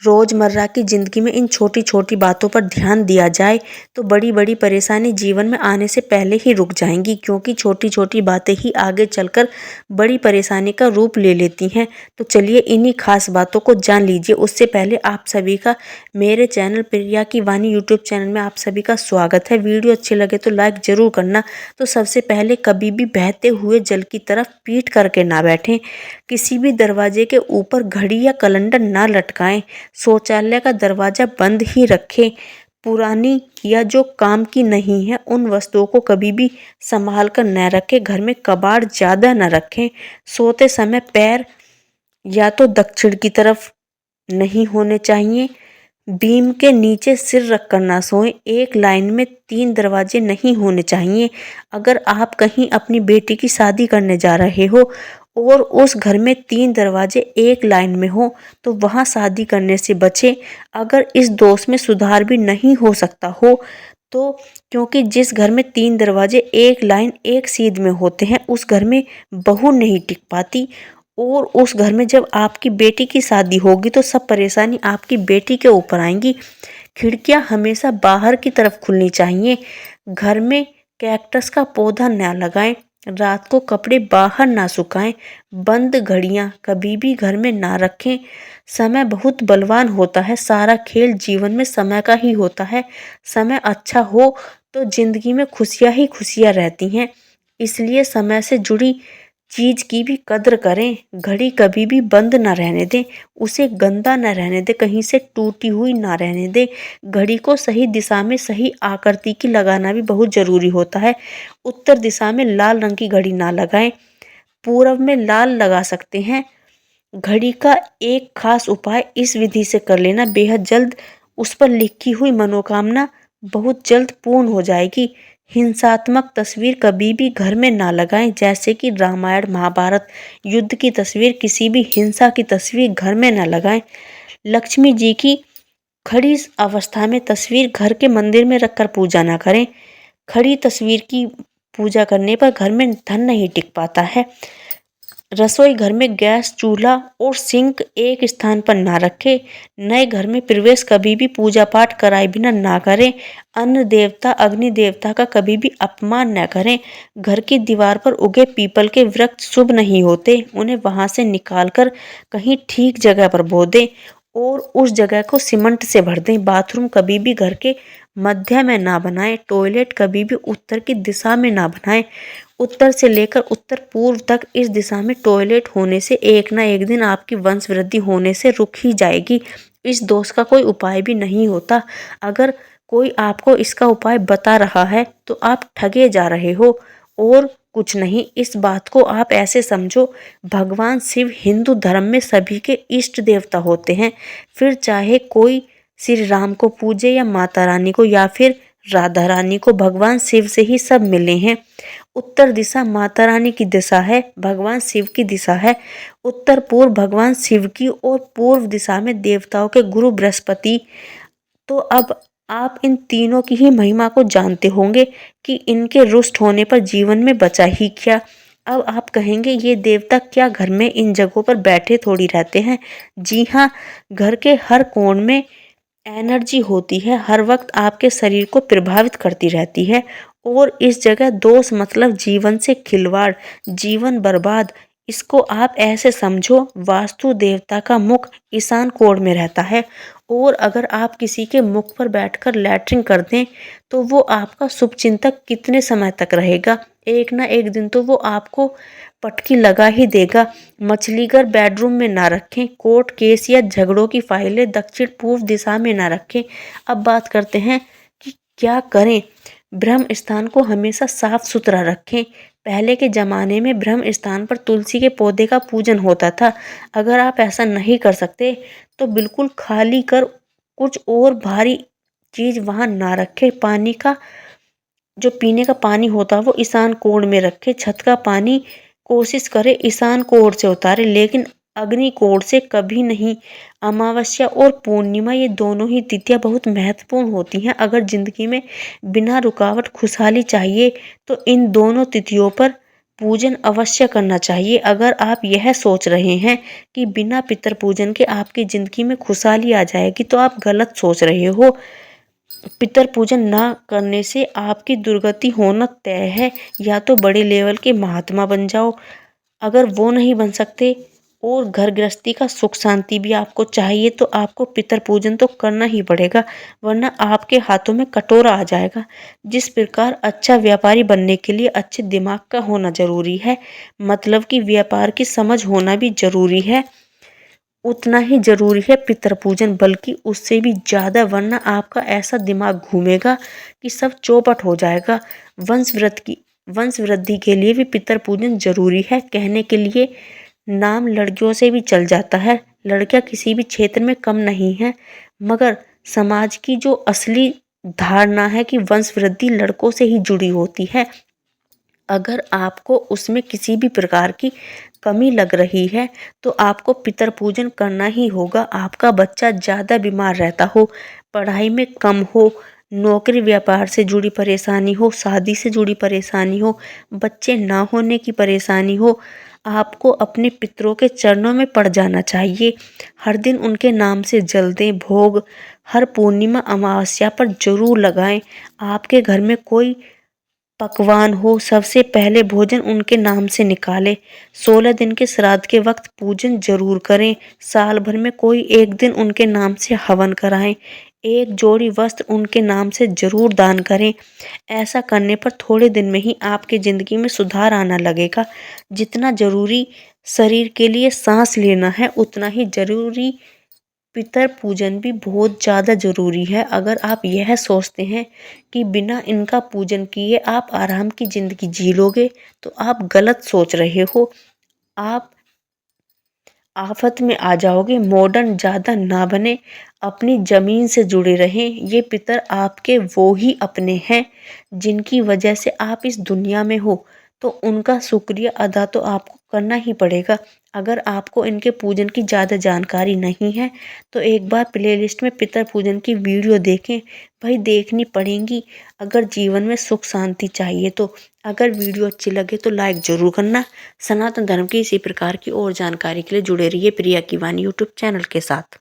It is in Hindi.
रोज़मर्रा की ज़िंदगी में इन छोटी छोटी बातों पर ध्यान दिया जाए तो बड़ी बड़ी परेशानी जीवन में आने से पहले ही रुक जाएंगी, क्योंकि छोटी छोटी बातें ही आगे चलकर बड़ी परेशानी का रूप ले लेती हैं। तो चलिए इन्हीं खास बातों को जान लीजिए। उससे पहले आप सभी का मेरे चैनल प्रिया की वाणी यूट्यूब चैनल में आप सभी का स्वागत है। वीडियो अच्छी लगे तो लाइक ज़रूर करना। तो सबसे पहले कभी भी बहते हुए जल की तरफ पीठ करके ना बैठें। किसी भी दरवाजे के ऊपर घड़ी या कैलेंडर ना लटकाएं। शौचालय का दरवाज़ा बंद ही रखें। पुरानी या जो काम की नहीं है उन वस्तुओं को कभी भी संभाल कर न रखें। घर में कबाड़ ज़्यादा न रखें। सोते समय पैर या तो दक्षिण की तरफ नहीं होने चाहिए। बीम के नीचे सिर रखकर ना सोएं। एक लाइन में 3 दरवाजे नहीं होने चाहिए। अगर आप कहीं अपनी बेटी की शादी करने जा रहे हो और उस घर में 3 दरवाजे एक लाइन में हो तो वहां शादी करने से बचें। अगर इस दोष में सुधार भी नहीं हो सकता हो तो, क्योंकि जिस घर में 3 दरवाजे एक लाइन एक सीध में होते हैं उस घर में बहू नहीं टिक पाती। और उस घर में जब आपकी बेटी की शादी होगी तो सब परेशानी आपकी बेटी के ऊपर आएंगी। खिड़कियां हमेशा बाहर की तरफ खुलनी चाहिए। घर में कैक्टस का पौधा न लगाएं। रात को कपड़े बाहर ना सुखाएं। बंद घड़ियां कभी भी घर में ना रखें। समय बहुत बलवान होता है। सारा खेल जीवन में समय का ही होता है। समय अच्छा हो तो जिंदगी में खुशियां ही खुशियां रहती हैं। इसलिए समय से जुड़ी चीज की भी कद्र करें। घड़ी कभी भी बंद ना रहने दें। उसे गंदा ना रहने दें। कहीं से टूटी हुई ना रहने दें। घड़ी को सही दिशा में सही आकृति की लगाना भी बहुत जरूरी होता है। उत्तर दिशा में लाल रंग की घड़ी ना लगाएं। पूरब में लाल लगा सकते हैं। घड़ी का एक खास उपाय इस विधि से कर लेना बेहद जल्द उस पर लिखी हुई मनोकामना बहुत जल्द पूर्ण हो जाएगी। हिंसात्मक तस्वीर कभी भी घर में ना लगाएं, जैसे कि रामायण महाभारत युद्ध की तस्वीर, किसी भी हिंसा की तस्वीर घर में ना लगाएं। लक्ष्मी जी की खड़ी अवस्था में तस्वीर घर के मंदिर में रखकर पूजा ना करें। खड़ी तस्वीर की पूजा करने पर घर में धन नहीं टिक पाता है। रसोई घर में गैस, चूल्हा और सिंक एक स्थान पर ना रखें। नए घर में प्रवेश कभी भी पूजा पाठ कराए बिना ना करें। अन्न देवता, अग्नि देवता का कभी भी अपमान न करें। घर की दीवार पर उगे पीपल के वृक्ष शुभ नहीं होते। उन्हें वहां से निकालकर कहीं ठीक जगह पर बो दें और उस जगह को सीमेंट से भर दें। बाथरूम कभी भी घर के मध्य में ना बनाएं। टॉयलेट कभी भी उत्तर की दिशा में ना बनाएं। उत्तर से लेकर उत्तर पूर्व तक इस दिशा में टॉयलेट होने से एक ना एक दिन आपकी वंश वृद्धि होने से रुक ही जाएगी। इस दोष का कोई उपाय भी नहीं होता। अगर कोई आपको इसका उपाय बता रहा है तो आप ठगे जा रहे हो और कुछ नहीं। इस बात को आप ऐसे समझो, भगवान शिव हिंदू धर्म में सभी के इष्ट देवता होते हैं। फिर चाहे कोई श्री राम को पूजे या माता रानी को या फिर राधा रानी को, भगवान शिव से ही सब मिले हैं। उत्तर दिशा माता रानी की दिशा है, भगवान शिव की दिशा है। उत्तर पूर्व भगवान शिव की और पूर्व दिशा में देवताओं के गुरु बृहस्पति। तो अब आप इन तीनों की ही महिमा को जानते होंगे कि इनके रुष्ट होने पर जीवन में बचा ही क्या। अब आप कहेंगे ये देवता क्या घर में इन जगहों पर बैठे थोड़ी रहते हैं। जी हाँ, घर के हर कोण में एनर्जी होती है, हर वक्त आपके शरीर को प्रभावित करती रहती है। और इस जगह दोष मतलब जीवन से खिलवाड़, जीवन बर्बाद। इसको आप ऐसे समझो, वास्तु देवता का मुख ईशान कोण में रहता है और अगर आप किसी के मुख पर बैठकर लैट्रिन कर दें तो वो आपका शुभ चिंतक कितने समय तक रहेगा। एक ना एक दिन तो वो आपको पटकी लगा ही देगा। मछली घर बेडरूम में ना रखें। कोर्ट केस या झगड़ों की फाइलें दक्षिण पूर्व दिशा में ना रखें। अब बात करते हैं कि क्या करें। ब्रह्म स्थान को हमेशा साफ सुथरा रखें। पहले के ज़माने में ब्रह्म स्थान पर तुलसी के पौधे का पूजन होता था। अगर आप ऐसा नहीं कर सकते तो बिल्कुल खाली कर कुछ और भारी चीज़ वहाँ ना रखें। पानी का जो पीने का पानी होता है वो ईशान कोण में रखे। छत का पानी कोशिश करे ईशान कोण से उतारे, लेकिन अग्नि कोण से कभी नहीं। अमावस्या और पूर्णिमा ये दोनों ही तिथियां बहुत महत्वपूर्ण होती हैं। अगर जिंदगी में बिना रुकावट खुशहाली चाहिए तो इन दोनों तिथियों पर पूजन अवश्य करना चाहिए। अगर आप यह सोच रहे हैं कि बिना पितर पूजन के आपकी ज़िंदगी में खुशहाली आ जाएगी तो आप गलत सोच रहे हो। पितर पूजन ना करने से आपकी दुर्गति होना तय है। या तो बड़े लेवल के महात्मा बन जाओ, अगर वो नहीं बन सकते और घर गृहस्थी का सुख शांति भी आपको चाहिए तो आपको पितर पूजन तो करना ही पड़ेगा, वरना आपके हाथों में कटोरा आ जाएगा। जिस प्रकार अच्छा व्यापारी बनने के लिए अच्छे दिमाग का होना जरूरी है, मतलब कि व्यापार की समझ होना भी जरूरी है, उतना ही जरूरी है पितर पूजन, बल्कि उससे भी ज़्यादा, वरना आपका ऐसा दिमाग घूमेगा कि सब चौपट हो जाएगा। वंश वृद्धि के लिए भी पितर पूजन जरूरी है। कहने के लिए नाम लड़कियों से भी चल जाता है, लड़कियां किसी भी क्षेत्र में कम नहीं है, मगर समाज की जो असली धारणा है कि वंश वृद्धि लड़कों से ही जुड़ी होती है। अगर आपको उसमें किसी भी प्रकार की कमी लग रही है तो आपको पितर पूजन करना ही होगा। आपका बच्चा ज़्यादा बीमार रहता हो, पढ़ाई में कम हो, नौकरी व्यापार से जुड़ी परेशानी हो, शादी से जुड़ी परेशानी हो, बच्चे ना होने की परेशानी हो, आपको अपने पितरों के चरणों में पड़ जाना चाहिए। हर दिन उनके नाम से जल दें भोग, हर पूर्णिमा अमावस्या पर जरूर लगाएं। आपके घर में कोई पकवान हो, सबसे पहले भोजन उनके नाम से निकालें। 16 दिन के श्राद्ध के वक्त पूजन जरूर करें। साल भर में कोई एक दिन उनके नाम से हवन कराएं। एक जोड़ी वस्त्र उनके नाम से जरूर दान करें। ऐसा करने पर थोड़े दिन में ही आपकी ज़िंदगी में सुधार आना लगेगा। जितना जरूरी शरीर के लिए सांस लेना है, उतना ही जरूरी पितर पूजन भी बहुत ज़्यादा ज़रूरी है। अगर आप यह सोचते हैं कि बिना इनका पूजन किए आप आराम की ज़िंदगी जी लोगे तो आप गलत सोच रहे हो। आप आफत में आ जाओगे। मॉडर्न ज़्यादा ना बने, अपनी ज़मीन से जुड़े रहें। ये पितर आपके वो ही अपने हैं जिनकी वजह से आप इस दुनिया में हो, तो उनका शुक्रिया अदा तो आपको करना ही पड़ेगा। अगर आपको इनके पूजन की ज़्यादा जानकारी नहीं है तो एक बार प्लेलिस्ट में पितर पूजन की वीडियो देखें, भाई देखनी पड़ेंगी अगर जीवन में सुख शांति चाहिए तो। अगर वीडियो अच्छी लगे तो लाइक ज़रूर करना। सनातन धर्म की इसी प्रकार की और जानकारी के लिए जुड़े रहिए प्रिया की वाणी यूट्यूब चैनल के साथ।